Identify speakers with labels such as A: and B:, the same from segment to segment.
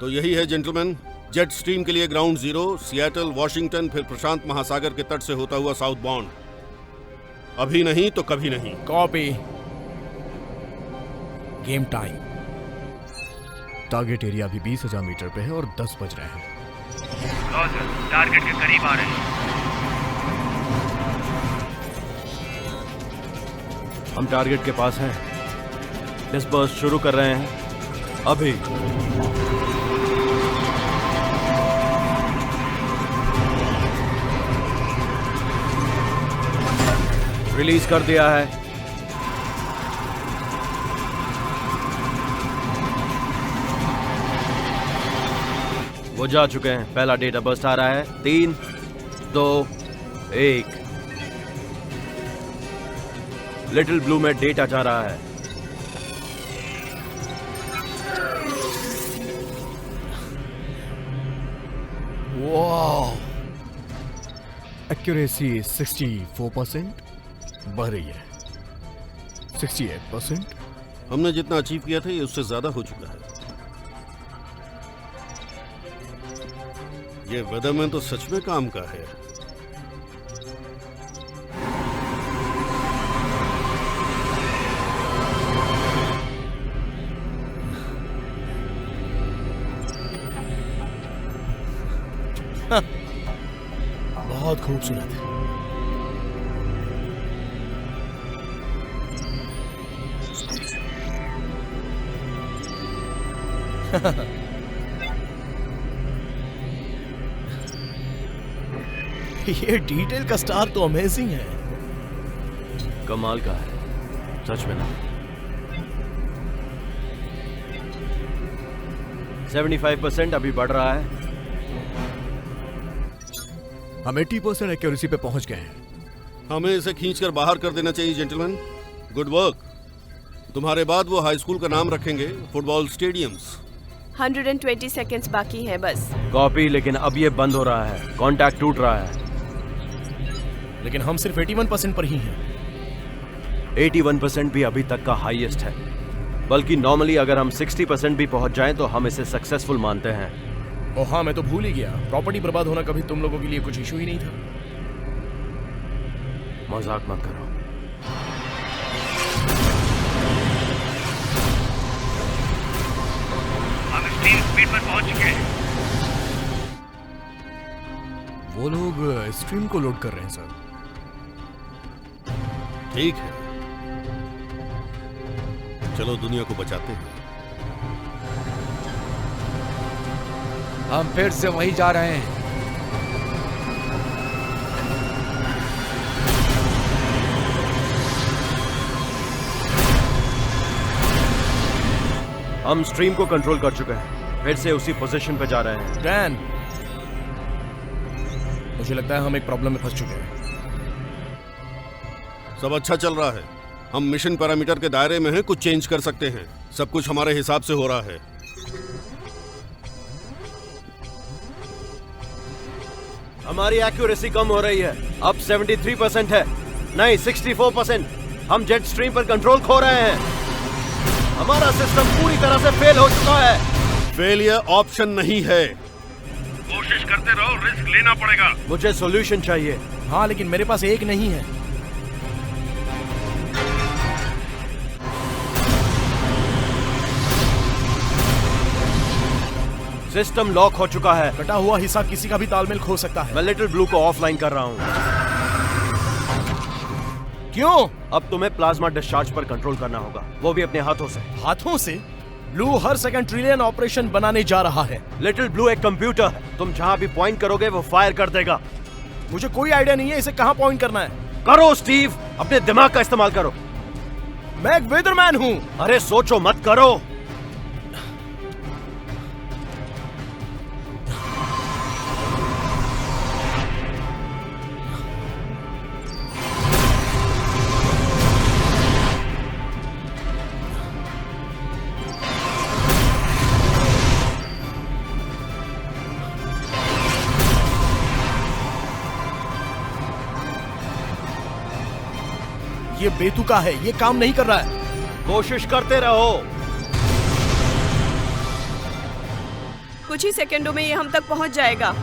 A: तो यही है जेंटलमैन, जेट स्ट्रीम के लिए ग्राउंड जीरो, सियाटल, वॉशिंगटन, फिर प्रशांत महासागर के तट से होता हुआ साउथ बाउंड। अभी नहीं तो कभी नहीं।
B: Copy. Game time.
C: Target area अभी 20,000 मीटर पे है और 10 बज रहे हैं।
D: टारगेट के करीब आ रहे हैं।
E: हम टारगेट के पास हैं। डिस्पर्स शुरू कर रहे हैं अभी। रिलीज कर दिया है। वो जा चुके हैं। पहला डेटा बस्ट आ रहा है। 3, 2, 1। लिटिल ब्लू में डेटा जा रहा है।
C: वाह, एक्यूरेसी 64% बढ़ रही है। 68%।
A: हमने जितना अचीव किया था ये उससे ज्यादा हो चुका है। ये वेदरमैन तो सच में काम का है।
B: बहुत खूबसूरत है। ये डिटेल का स्टार तो अमेजिंग है।
E: कमाल का है सच में ना। 75% अभी बढ़ रहा है।
C: हम 80% एक्यूरेसी पे पहुंच गए हैं।
A: हमें इसे खींचकर बाहर कर देना चाहिए जेंटलमैन। Good work. तुम्हारे बाद वो हाई स्कूल का नाम रखेंगे फुटबॉल स्टेडियम्स।
F: 120 सेकेंड्स बाकी है बस।
E: कॉपी, लेकिन अब ये बंद हो रहा है। कांटेक्ट टूट रहा है।
B: लेकिन हम सिर्फ 81% पर ही हैं।
E: 81% भी अभी तक का हाईएस्ट है। बल्कि नॉर्मली अगर हम 60% भी पहुंच जाएं तो हम इसे सक्सेसफुल मानते हैं।
B: ओह हाँ, मैं तो भूल ही गया। प्रॉपर्टी बर्बाद होना कभी तुम लोगों के लिए कुछ इशू ही नहीं था।
E: मजाक मत करो।
D: हम स्ट्रीम स्पीड पर पहुंच चुके हैं।
C: वो लोग स्ट्रीम को लोड कर रहे हैं सर।
A: ठीक है, चलो दुनिया को बचाते हैं।
G: हम फिर से वहीं जा रहे हैं।
E: हम स्ट्रीम को कंट्रोल कर चुके हैं। फिर से उसी पोजीशन पे जा रहे हैं।
B: डैन, मुझे लगता है हम एक प्रॉब्लम में फंस चुके हैं।
A: सब अच्छा चल रहा है। हम मिशन पैरामीटर के दायरे में हैं, कुछ चेंज कर सकते हैं। सब कुछ हमारे हिसाब से हो रहा है।
E: हमारी एक्यूरेसी कम हो रही है। अब 73% है, नहीं 64%। हम जेट स्ट्रीम पर कंट्रोल खो रहे हैं। हमारा सिस्टम पूरी तरह से फेल हो चुका है।
A: फेलियर ऑप्शन नहीं है।
D: कोशिश करते रहो, रिस्क लेना पड़ेगा।
E: मुझे सॉल्यूशन चाहिए।
B: हाँ, लेकिन मेरे पास एक नहीं है।
E: सिस्टम लॉक हो चुका है।
B: कटा हुआ हिस्सा किसी का भी तालमेल खो सकता है।
E: मैं लिटिल ब्लू को ऑफलाइन कर रहा हूँ।
B: क्यों?
E: अब तुम्हें प्लाज्मा डिस्चार्ज पर कंट्रोल करना होगा, वो भी अपने हाथों से।
B: हाथों से? ब्लू हर सेकंड ट्रिलियन ऑपरेशन बनाने जा रहा है।
E: लिटिल ब्लू एक कंप्यूटर है। तुम जहाँ भी पॉइंट करोगे वो फायर कर देगा।
B: मुझे कोई आइडिया नहीं है इसे कहाँ पॉइंट करना है।
E: करो स्टीव, अपने दिमाग का इस्तेमाल करो।
B: मैं एक वेदरमैन हूँ।
E: अरे सोचो मत करो।
B: ये बेतुका है, ये काम नहीं कर रहा है।
E: कोशिश करते रहो।
F: कुछ ही सेकंडों में ये हम तक पहुंच जाएगा।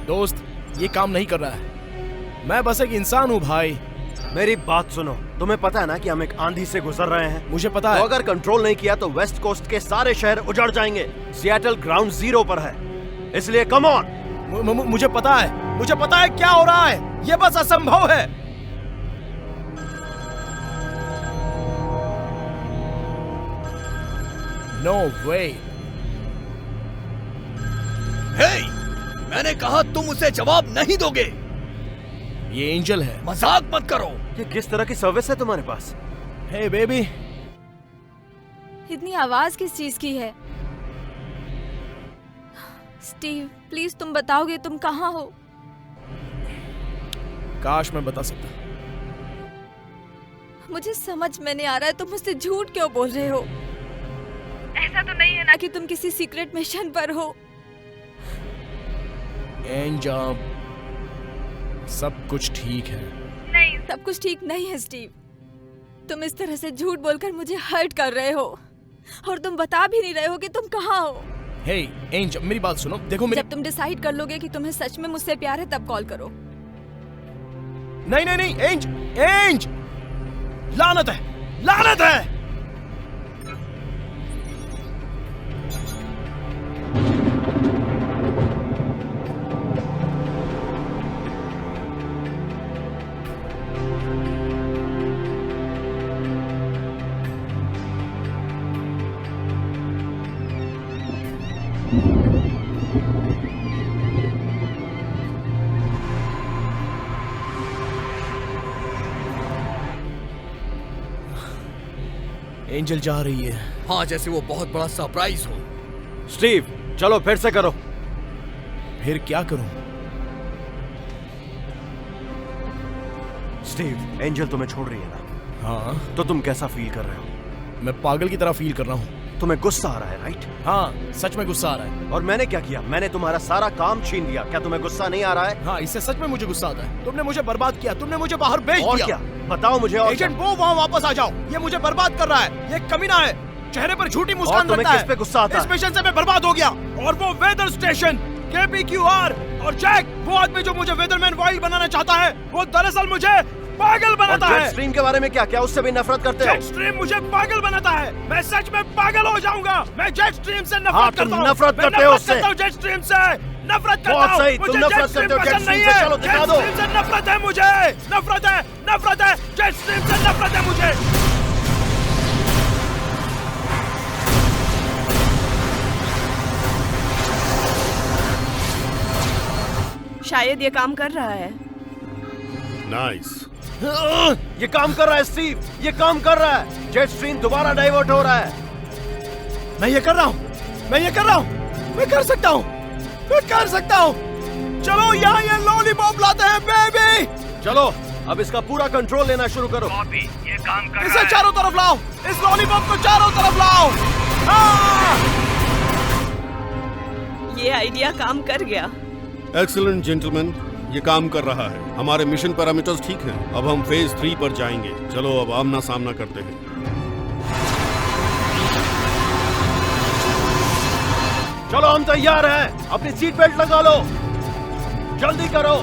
B: दोस्त, ये काम नहीं कर रहा है। मैं बस एक इंसान हूँ भाई।
E: मेरी बात सुनो, तुम्हें पता है ना कि हम एक आंधी से गुजर रहे हैं।
B: मुझे पता
E: तो
B: है।
E: अगर कंट्रोल नहीं किया तो वेस्ट कोस्ट के सारे शहर उजड़ जाएंगे। सिएटल ग्राउंड जीरो पर है, इसलिए कम ऑन।
B: मुझे पता है, मुझे पता है क्या हो रहा है। ये बस असंभव है। नो वे।
G: हे, मैंने कहा तुम उसे जवाब नहीं दोगे।
B: ये एंजल है।
G: मजाक मत करो।
E: ये किस तरह की सर्विस है तुम्हारे पास?
B: हे बेबी।
H: इतनी आवाज किस चीज की है? स्टीव, प्लीज तुम बताओगे तुम कहाँ हो?
B: काश मैं बता सकता।
H: मुझे समझ में नहीं आ रहा है तुम मुझसे झूठ क्यों बोल रहे हो। ऐसा तो नहीं है ना कि तुम किसी सीक्रेट मिशन पर हो?
B: एंजल, सब कुछ ठीक है।
H: नहीं, सब कुछ ठीक नहीं है स्टीव। तुम इस तरह से झूठ बोलकर मुझे हर्ट कर रहे हो और तुम बता भी नहीं रहे हो कि तुम कहाँ हो।
B: हे एंजल, मेरी बात सुनो। देखो मेरी...
H: जब तुम डिसाइड कर लोगे कि तुम्हें सच में मुझसे प्यार है तब कॉल करो।
B: नहीं नहीं नहीं, एंज, लानत है, लानत है। एंजल जा रही है।
G: हाँ, जैसे वो बहुत बड़ा सरप्राइज हो।
E: स्टीव, चलो फिर से करो।
B: फिर क्या करूं?
E: स्टीव, एंजल तुम्हें छोड़ रही है ना?
B: हाँ।
E: तो तुम कैसा फील कर रहे हो?
B: मैं पागल की तरह फील कर रहा हूँ।
E: तुम्हें गुस्सा आ रहा है, राइट?
B: हाँ, सच में गुस्सा आ रहा है।
E: और मैंने क्या किया? मैंने तुम्हारा सारा काम छीन लिया। क्या तुम्हें गुस्सा नहीं आ रहा है?
B: हाँ, इससे सच में मुझे गुस्सा आता है। तुमने मुझे बर्बाद किया, तुमने मुझे बाहर भेज
E: और
B: दिया।
E: क्या? बताओ मुझे। और
B: एजेंट वो वहाँ वापस आ जाओ। ये मुझे बर्बाद कर रहा है। ये कमीना है। चेहरे पर झूठी मुस्कान
E: तुम्हें
B: रखता
E: किस
B: है।
E: पे गुस्सा आता है?
B: इस मिशन से मैं बर्बाद हो गया। और वो वेदर स्टेशन, KPQR और जैक, वो आदमी जो मुझे वेदरमैन वाइल्ड बनाना चाहता है, वो दरअसल मुझे पागल बनाता है।
E: जेट स्ट्रीम के बारे में क्या उससे भी नफरत करते हो?
B: जेट स्ट्रीम मुझे पागल बनाता है। मैं सच में पागल हो जाऊंगा। मैं जेट स्ट्रीम से नफरत
E: हाँ,
B: करता हूँ।
E: नफरत करते हो उससे।
B: जेट स्ट्रीम से नफरत करता
E: बहुत
B: हूँ।
E: सही, तुम नफरत करते हो जेट स्ट्रीम से। चलो दिखा दो।
B: जेट स्ट्रीम से नफरत है मुझे। नफरत है। जेट स्ट्रीम से नफरत है मुझे।
F: शायद ये काम कर रहा है।
A: नाइस।
E: ये काम कर रहा है स्टीव, ये काम कर रहा है। जेट स्ट्रीम दोबारा डाइवर्ट हो रहा है।
B: मैं ये कर रहा हूँ। मैं कर सकता हूँ। चलो यहाँ ये लॉलीपॉप लाते हैं बेबी।
E: चलो अब इसका पूरा कंट्रोल लेना शुरू करो।
D: कॉपी, ये काम कर
B: इसे
D: रहा है।
B: चारों तरफ लाओ। इस लॉलीपॉप को चारों तरफ लाओ।
F: ये आइडिया काम कर गया।
A: एक्सीलेंट जेंटलमैन, ये काम कर रहा है। हमारे मिशन पैरामीटर्स ठीक हैं। अब हम फेज 3 पर जाएंगे। चलो अब आमना सामना करते हैं।
E: चलो हम तैयार हैं। अपनी सीट बेल्ट लगा लो, जल्दी करो।